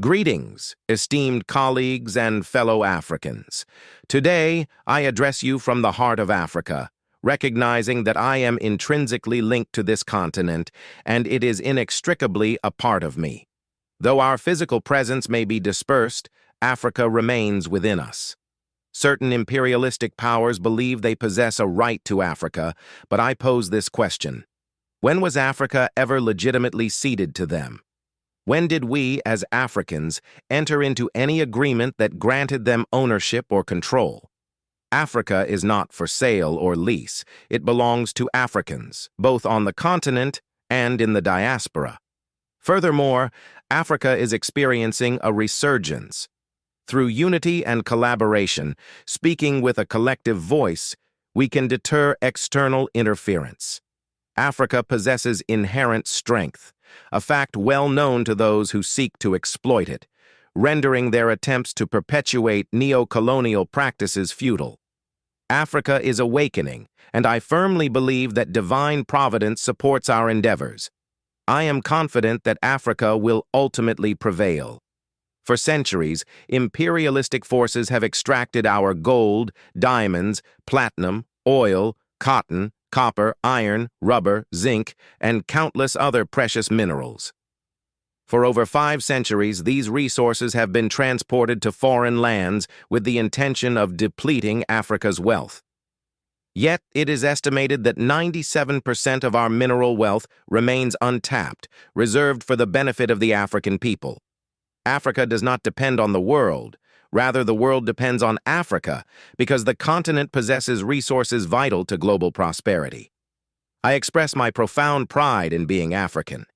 Greetings, esteemed colleagues and fellow Africans. Today, I address you from the heart of Africa, recognizing that I am intrinsically linked to this continent and it is inextricably a part of me. Though our physical presence may be dispersed, Africa remains within us. Certain imperialistic powers believe they possess a right to Africa, but I pose this question. When was Africa ever legitimately ceded to them? When did we, as Africans, enter into any agreement that granted them ownership or control? Africa is not for sale or lease. It belongs to Africans, both on the continent and in the diaspora. Furthermore, Africa is experiencing a resurgence. Through unity and collaboration, speaking with a collective voice, we can deter external interference. Africa possesses inherent strength, a fact well known to those who seek to exploit it, rendering their attempts to perpetuate neo-colonial practices futile. Africa is awakening, and I firmly believe that divine providence supports our endeavors. I am confident that Africa will ultimately prevail. For centuries, imperialistic forces have extracted our gold, diamonds, platinum, oil, cotton, copper, iron, rubber, zinc, and countless other precious minerals. For over 5 centuries, these resources have been transported to foreign lands with the intention of depleting Africa's wealth. Yet, it is estimated that 97% of our mineral wealth remains untapped, reserved for the benefit of the African people. Africa does not depend on the world. Rather, the world depends on Africa because the continent possesses resources vital to global prosperity. I express my profound pride in being African.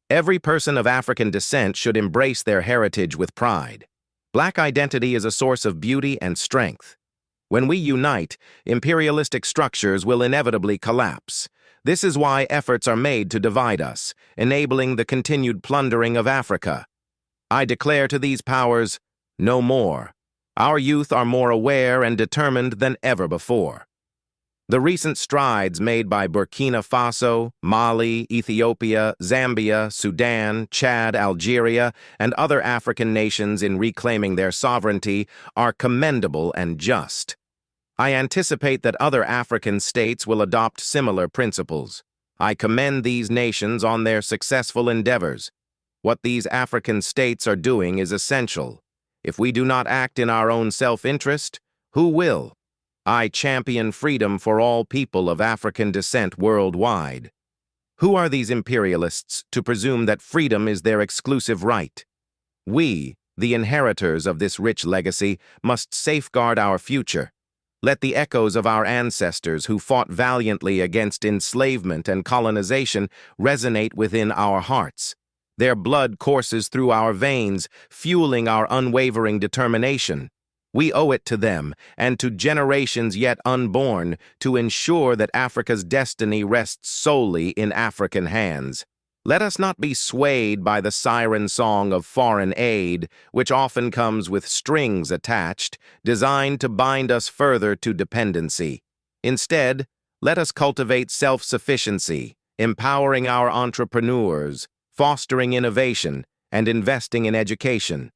Every person of African descent should embrace their heritage with pride. Black identity is a source of beauty and strength. When we unite, imperialistic structures will inevitably collapse. This is why efforts are made to divide us, enabling the continued plundering of Africa. I declare to these powers, no more. Our youth are more aware and determined than ever before. The recent strides made by Burkina Faso, Mali, Ethiopia, Zambia, Sudan, Chad, Algeria, and other African nations in reclaiming their sovereignty are commendable and just. I anticipate that other African states will adopt similar principles. I commend these nations on their successful endeavors. What these African states are doing is essential. If we do not act in our own self-interest, who will? I champion freedom for all people of African descent worldwide. Who are these imperialists to presume that freedom is their exclusive right? We, the inheritors of this rich legacy, must safeguard our future. Let the echoes of our ancestors who fought valiantly against enslavement and colonization resonate within our hearts. Their blood courses through our veins, fueling our unwavering determination. We owe it to them, and to generations yet unborn, to ensure that Africa's destiny rests solely in African hands. Let us not be swayed by the siren song of foreign aid, which often comes with strings attached, designed to bind us further to dependency. Instead, let us cultivate self-sufficiency, empowering our entrepreneurs, fostering innovation, and investing in education.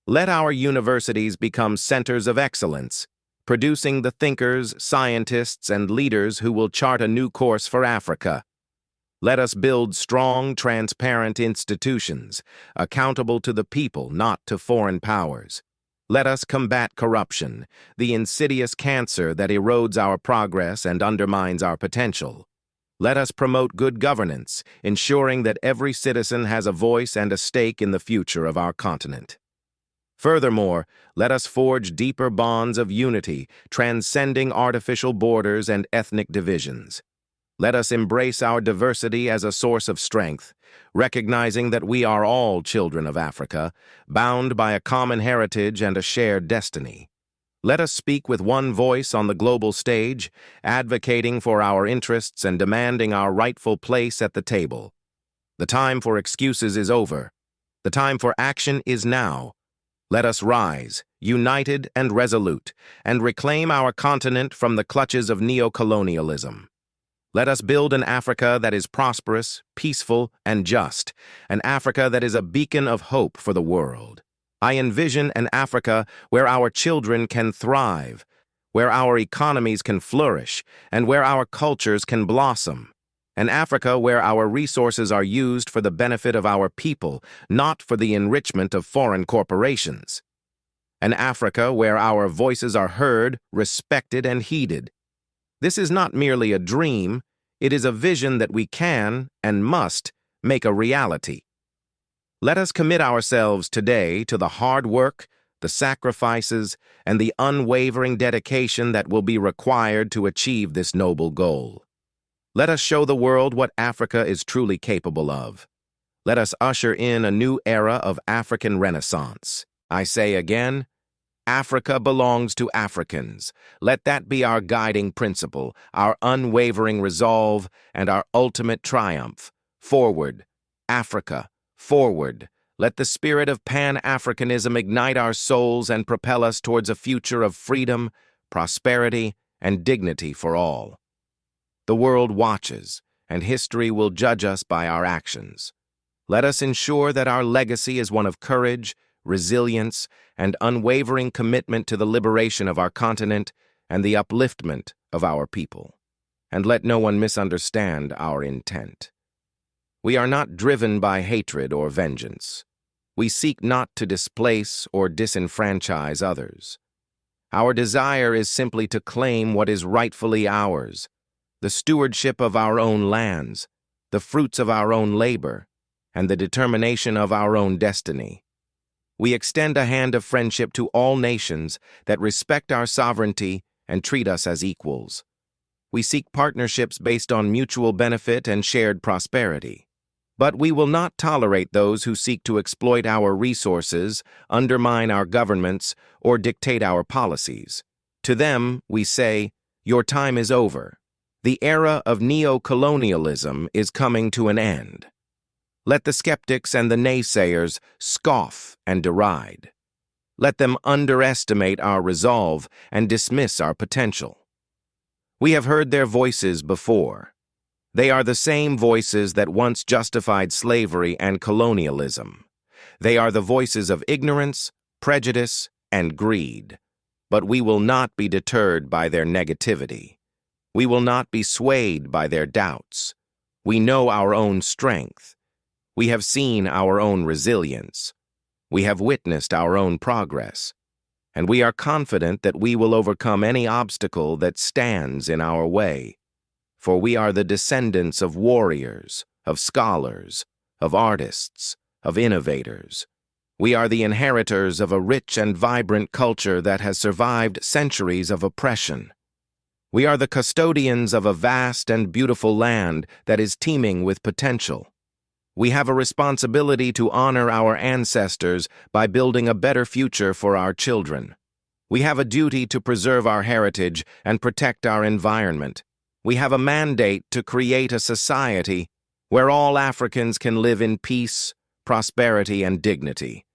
Let our universities become centers of excellence, producing the thinkers, scientists, and leaders who will chart a new course for Africa. Let us build strong, transparent institutions, accountable to the people, not to foreign powers. Let us combat corruption, the insidious cancer that erodes our progress and undermines our potential. Let us promote good governance, ensuring that every citizen has a voice and a stake in the future of our continent. Furthermore, let us forge deeper bonds of unity, transcending artificial borders and ethnic divisions. Let us embrace our diversity as a source of strength, recognizing that we are all children of Africa, bound by a common heritage and a shared destiny. Let us speak with one voice on the global stage, advocating for our interests and demanding our rightful place at the table. The time for excuses is over. The time for action is now. Let us rise, united and resolute, and reclaim our continent from the clutches of neo-colonialism. Let us build an Africa that is prosperous, peaceful, and just, an Africa that is a beacon of hope for the world. I envision an Africa where our children can thrive, where our economies can flourish, and where our cultures can blossom. An Africa where our resources are used for the benefit of our people, not for the enrichment of foreign corporations. An Africa where our voices are heard, respected, and heeded. This is not merely a dream, it is a vision that we can and must make a reality. Let us commit ourselves today to the hard work, the sacrifices, and the unwavering dedication that will be required to achieve this noble goal. Let us show the world what Africa is truly capable of. Let us usher in a new era of African Renaissance. I say again, Africa belongs to Africans. Let that be our guiding principle, our unwavering resolve, and our ultimate triumph. Forward, Africa, forward. Let the spirit of Pan-Africanism ignite our souls and propel us towards a future of freedom, prosperity, and dignity for all. The world watches, and history will judge us by our actions. Let us ensure that our legacy is one of courage, resilience, and unwavering commitment to the liberation of our continent and the upliftment of our people. And let no one misunderstand our intent. We are not driven by hatred or vengeance. We seek not to displace or disenfranchise others. Our desire is simply to claim what is rightfully ours, the stewardship of our own lands, the fruits of our own labor, and the determination of our own destiny. We extend a hand of friendship to all nations that respect our sovereignty and treat us as equals. We seek partnerships based on mutual benefit and shared prosperity. But we will not tolerate those who seek to exploit our resources, undermine our governments, or dictate our policies. To them, we say, your time is over. The era of neo-colonialism is coming to an end. Let the skeptics and the naysayers scoff and deride. Let them underestimate our resolve and dismiss our potential. We have heard their voices before. They are the same voices that once justified slavery and colonialism. They are the voices of ignorance, prejudice, and greed. But we will not be deterred by their negativity. We will not be swayed by their doubts. We know our own strength. We have seen our own resilience. We have witnessed our own progress. And we are confident that we will overcome any obstacle that stands in our way. For we are the descendants of warriors, of scholars, of artists, of innovators. We are the inheritors of a rich and vibrant culture that has survived centuries of oppression. We are the custodians of a vast and beautiful land that is teeming with potential. We have a responsibility to honor our ancestors by building a better future for our children. We have a duty to preserve our heritage and protect our environment. We have a mandate to create a society where all Africans can live in peace, prosperity, and dignity.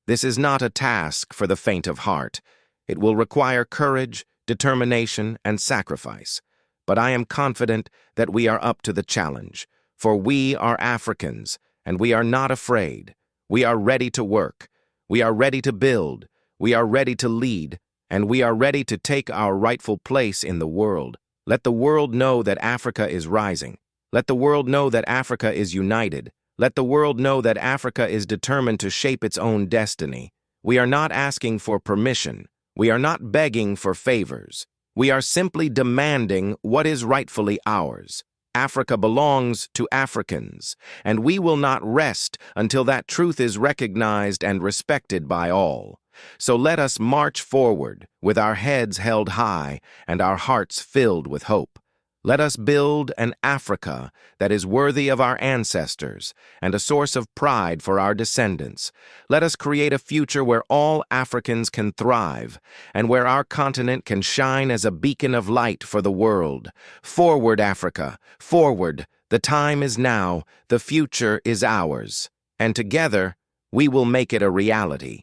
This is not a task for the faint of heart. It will require courage, determination, and sacrifice. But I am confident that we are up to the challenge, for we are Africans, and we are not afraid. We are ready to work. We are ready to build. We are ready to lead, and we are ready to take our rightful place in the world. Let the world know that Africa is rising. Let the world know that Africa is united. Let the world know that Africa is determined to shape its own destiny. We are not asking for permission. We are not begging for favors. We are simply demanding what is rightfully ours. Africa belongs to Africans, and we will not rest until that truth is recognized and respected by all. So let us march forward with our heads held high and our hearts filled with hope. Let us build an Africa that is worthy of our ancestors and a source of pride for our descendants. Let us create a future where all Africans can thrive and where our continent can shine as a beacon of light for the world. Forward, Africa, forward. The time is now. The future is ours. And together, we will make it a reality.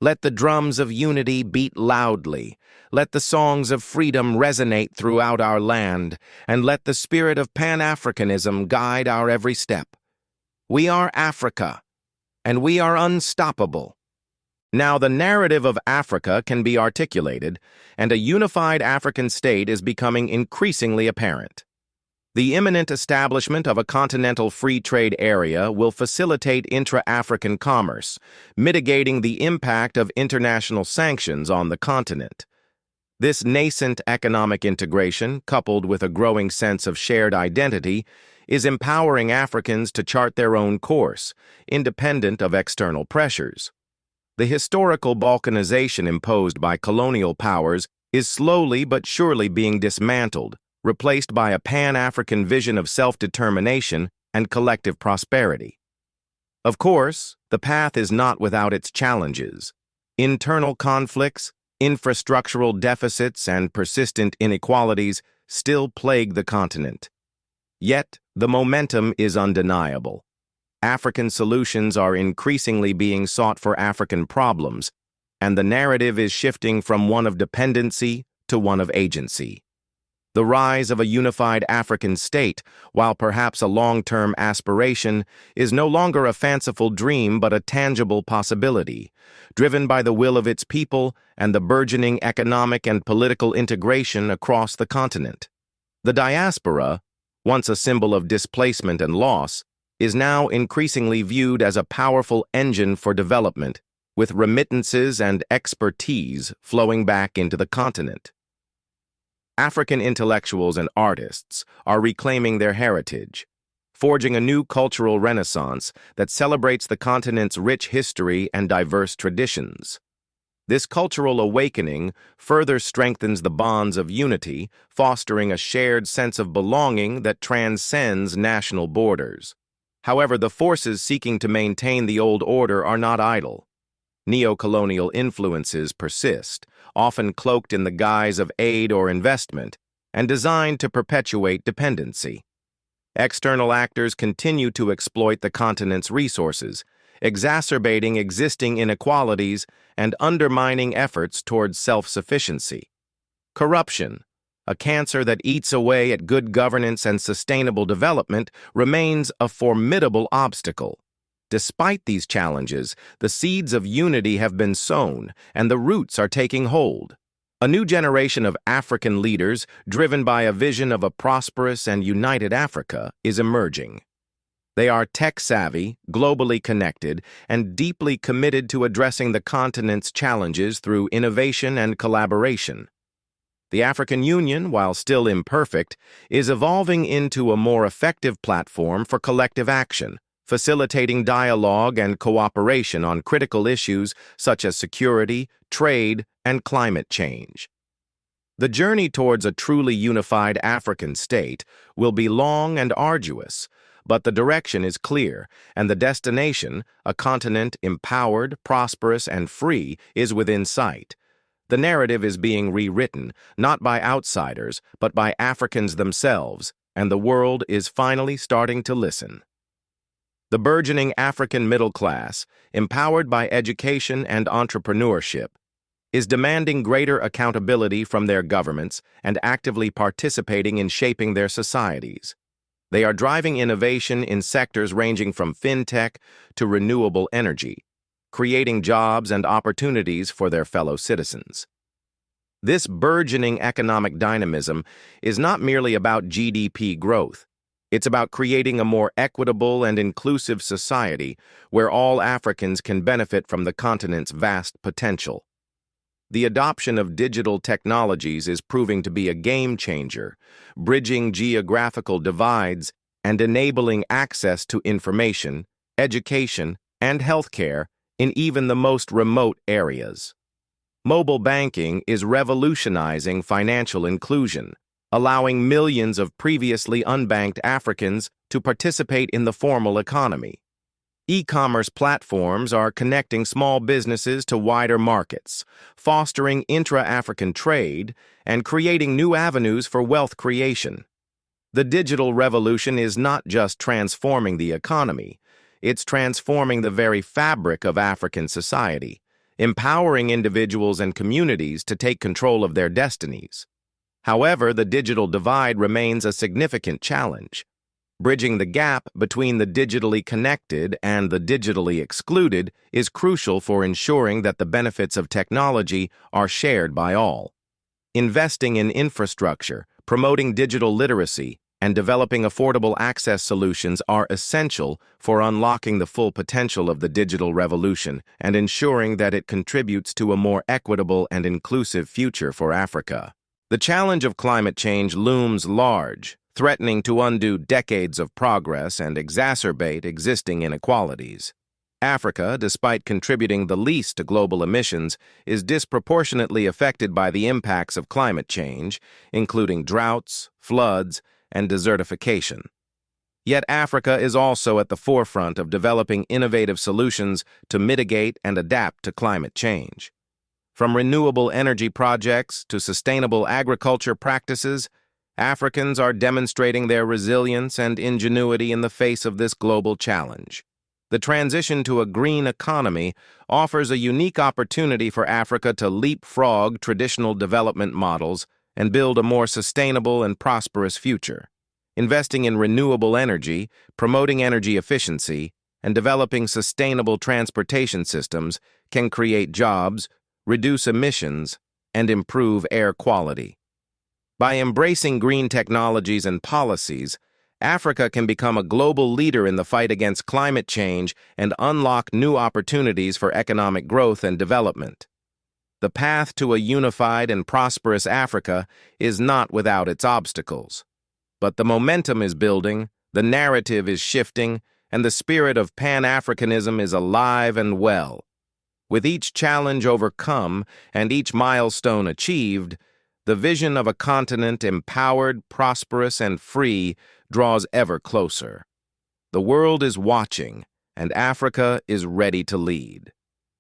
Let the drums of unity beat loudly. Let the songs of freedom resonate throughout our land, and let the spirit of Pan-Africanism guide our every step. We are Africa, and we are unstoppable. Now, the narrative of Africa can be articulated, and a unified African state is becoming increasingly apparent. The imminent establishment of a continental free trade area will facilitate intra-African commerce, mitigating the impact of international sanctions on the continent. This nascent economic integration, coupled with a growing sense of shared identity, is empowering Africans to chart their own course, independent of external pressures. The historical balkanization imposed by colonial powers is slowly but surely being dismantled, replaced by a Pan-African vision of self-determination and collective prosperity. Of course, the path is not without its challenges. Internal conflicts, infrastructural deficits, and persistent inequalities still plague the continent. Yet, the momentum is undeniable. African solutions are increasingly being sought for African problems, and the narrative is shifting from one of dependency to one of agency. The rise of a unified African state, while perhaps a long-term aspiration, is no longer a fanciful dream but a tangible possibility, driven by the will of its people and the burgeoning economic and political integration across the continent. The diaspora, once a symbol of displacement and loss, is now increasingly viewed as a powerful engine for development, with remittances and expertise flowing back into the continent. African intellectuals and artists are reclaiming their heritage, forging a new cultural renaissance that celebrates the continent's rich history and diverse traditions. This cultural awakening further strengthens the bonds of unity, fostering a shared sense of belonging that transcends national borders. However, the forces seeking to maintain the old order are not idle. Neo-colonial influences persist, often cloaked in the guise of aid or investment, and designed to perpetuate dependency. External actors continue to exploit the continent's resources, exacerbating existing inequalities and undermining efforts towards self-sufficiency. Corruption, a cancer that eats away at good governance and sustainable development, remains a formidable obstacle. Despite these challenges, the seeds of unity have been sown, and the roots are taking hold. A new generation of African leaders, driven by a vision of a prosperous and united Africa, is emerging. They are tech-savvy, globally connected, and deeply committed to addressing the continent's challenges through innovation and collaboration. The African Union, while still imperfect, is evolving into a more effective platform for collective action, facilitating dialogue and cooperation on critical issues such as security, trade, and climate change. The journey towards a truly unified African state will be long and arduous, but the direction is clear, and the destination, a continent empowered, prosperous, and free, is within sight. The narrative is being rewritten, not by outsiders, but by Africans themselves, and the world is finally starting to listen. The burgeoning African middle class, empowered by education and entrepreneurship, is demanding greater accountability from their governments and actively participating in shaping their societies. They are driving innovation in sectors ranging from fintech to renewable energy, creating jobs and opportunities for their fellow citizens. This burgeoning economic dynamism is not merely about GDP growth. It's about creating a more equitable and inclusive society where all Africans can benefit from the continent's vast potential. The adoption of digital technologies is proving to be a game changer, bridging geographical divides and enabling access to information, education, and healthcare in even the most remote areas. Mobile banking is revolutionizing financial inclusion, allowing millions of previously unbanked Africans to participate in the formal economy. E-commerce platforms are connecting small businesses to wider markets, fostering intra-African trade and creating new avenues for wealth creation. The digital revolution is not just transforming the economy, it's transforming the very fabric of African society, empowering individuals and communities to take control of their destinies. However, the digital divide remains a significant challenge. Bridging the gap between the digitally connected and the digitally excluded is crucial for ensuring that the benefits of technology are shared by all. Investing in infrastructure, promoting digital literacy, and developing affordable access solutions are essential for unlocking the full potential of the digital revolution and ensuring that it contributes to a more equitable and inclusive future for Africa. The challenge of climate change looms large, threatening to undo decades of progress and exacerbate existing inequalities. Africa, despite contributing the least to global emissions, is disproportionately affected by the impacts of climate change, including droughts, floods, and desertification. Yet Africa is also at the forefront of developing innovative solutions to mitigate and adapt to climate change. From renewable energy projects to sustainable agriculture practices, Africans are demonstrating their resilience and ingenuity in the face of this global challenge. The transition to a green economy offers a unique opportunity for Africa to leapfrog traditional development models and build a more sustainable and prosperous future. Investing in renewable energy, promoting energy efficiency, and developing sustainable transportation systems can create jobs, reduce emissions, and improve air quality. By embracing green technologies and policies, Africa can become a global leader in the fight against climate change and unlock new opportunities for economic growth and development. The path to a unified and prosperous Africa is not without its obstacles. But the momentum is building, the narrative is shifting, and the spirit of Pan-Africanism is alive and well. With each challenge overcome and each milestone achieved, the vision of a continent empowered, prosperous, and free draws ever closer. The world is watching, and Africa is ready to lead.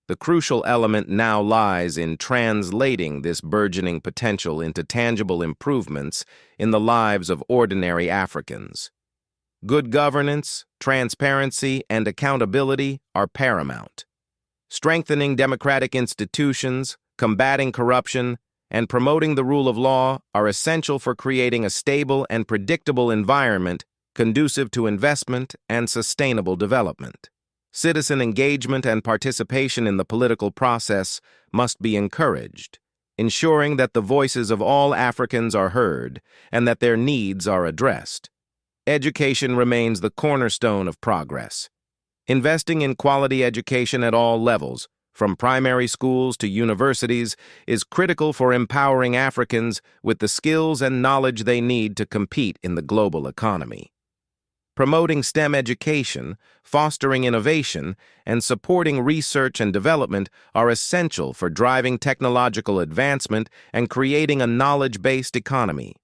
The crucial element now lies in translating this burgeoning potential into tangible improvements in the lives of ordinary Africans. Good governance, transparency, and accountability are paramount. Strengthening democratic institutions, combating corruption, and promoting the rule of law are essential for creating a stable and predictable environment conducive to investment and sustainable development. Citizen engagement and participation in the political process must be encouraged, ensuring that the voices of all Africans are heard and that their needs are addressed. Education remains the cornerstone of progress. Investing in quality education at all levels, from primary schools to universities, is critical for empowering Africans with the skills and knowledge they need to compete in the global economy. Promoting STEM education, fostering innovation, and supporting research and development are essential for driving technological advancement and creating a knowledge-based economy.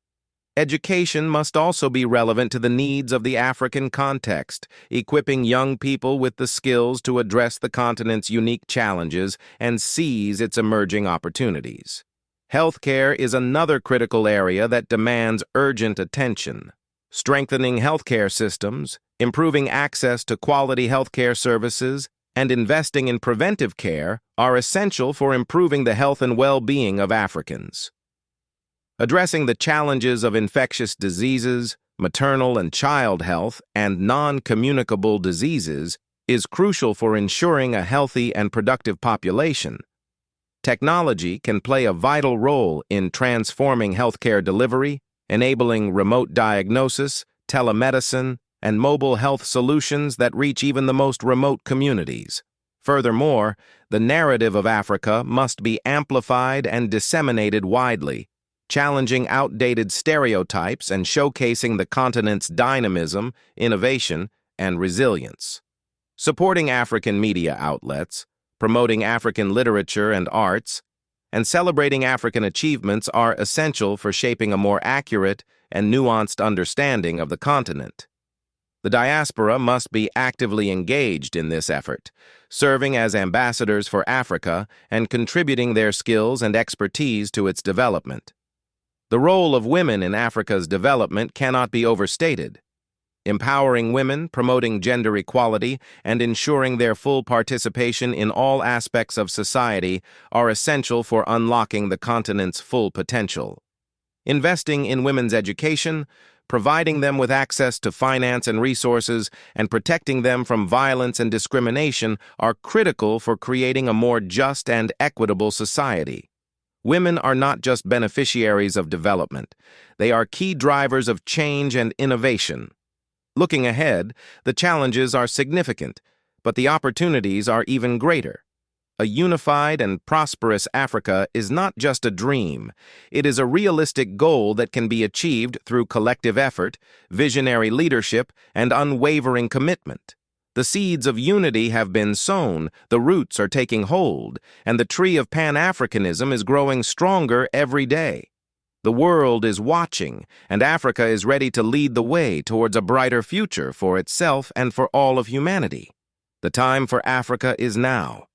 Education must also be relevant to the needs of the African context, equipping young people with the skills to address the continent's unique challenges and seize its emerging opportunities. Healthcare is another critical area that demands urgent attention. Strengthening healthcare systems, improving access to quality healthcare services, and investing in preventive care are essential for improving the health and well-being of Africans. Addressing the challenges of infectious diseases, maternal and child health, and non-communicable diseases is crucial for ensuring a healthy and productive population. Technology can play a vital role in transforming healthcare delivery, enabling remote diagnosis, telemedicine, and mobile health solutions that reach even the most remote communities. Furthermore, the narrative of Africa must be amplified and disseminated widely, challenging outdated stereotypes and showcasing the continent's dynamism, innovation, and resilience. Supporting African media outlets, promoting African literature and arts, and celebrating African achievements are essential for shaping a more accurate and nuanced understanding of the continent. The diaspora must be actively engaged in this effort, serving as ambassadors for Africa and contributing their skills and expertise to its development. The role of women in Africa's development cannot be overstated. Empowering women, promoting gender equality, and ensuring their full participation in all aspects of society are essential for unlocking the continent's full potential. Investing in women's education, providing them with access to finance and resources, and protecting them from violence and discrimination are critical for creating a more just and equitable society. Women are not just beneficiaries of development. They are key drivers of change and innovation. Looking ahead, the challenges are significant, but the opportunities are even greater. A unified and prosperous Africa is not just a dream. It is a realistic goal that can be achieved through collective effort, visionary leadership, and unwavering commitment. The seeds of unity have been sown, the roots are taking hold, and the tree of Pan-Africanism is growing stronger every day. The world is watching, and Africa is ready to lead the way towards a brighter future for itself and for all of humanity. The time for Africa is now.